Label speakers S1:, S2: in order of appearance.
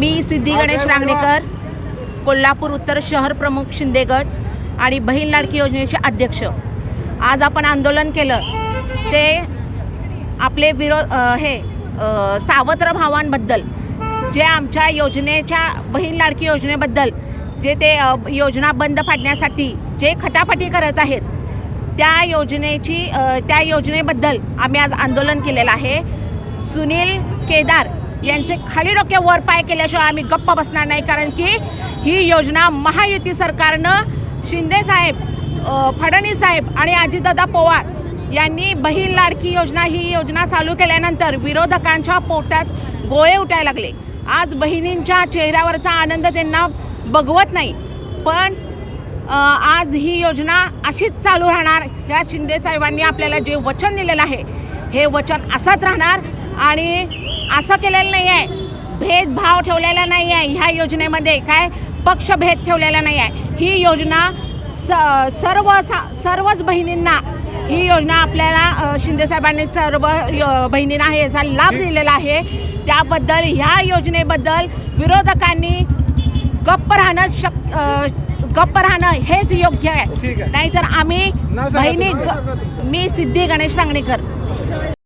S1: मी सिद्धी गणेश रांगणेकर, कोल्हापूर उत्तर शहर प्रमुख शिंदे गट आणि बहीण लाडकी योजनेचे अध्यक्ष। आज आपण आंदोलन केलं ते आपले सावत्र भावांबद्दल, जे आमच्या योजनेच्या बहीण लाडकी योजनेबद्दल जे ते योजना बंद पाडण्यासाठी जे खटापटी करत आहेत, त्या योजनेबद्दल आम्ही आज आंदोलन केलेलं आहे। सुनील केदार यांचे खाली डोके वर पाय केल्याशिवाय आम्ही गप्प बसणार नाही, कारण की ही योजना महायुती सरकारनं शिंदे साहेब, फडणवीस साहेब आणि अजितदादा पवार यांनी बहीण लाडकी योजना ही योजना चालू केल्यानंतर विरोधकांच्या पोटात गोळे उठायला लागले। आज बहिणींच्या चेहऱ्यावरचा आनंद त्यांना बघवत नाही, पण आज ही योजना अशीच चालू राहणार। ह्या शिंदे साहेबांनी आपल्याला जे वचन दिलेलं आहे हे वचन असंच राहणार आणि असं केलेलं नाही आहे, भेदभाव ठेवलेला नाही आहे ह्या योजनेमध्ये, काय पक्षभेद ठेवलेला नाही आहे। ही योजना सर्वच बहिणींना ही योजना आपल्याला शिंदे साहेबांनी सर्व बहिणींना हे याचा लाभ दिलेला आहे। त्याबद्दल ह्या योजनेबद्दल विरोधकांनी गप्प राहणं हेच योग्य आहे, नाहीतर आम्ही बहिणी। मी सिद्धी गणेश रांगणेकर।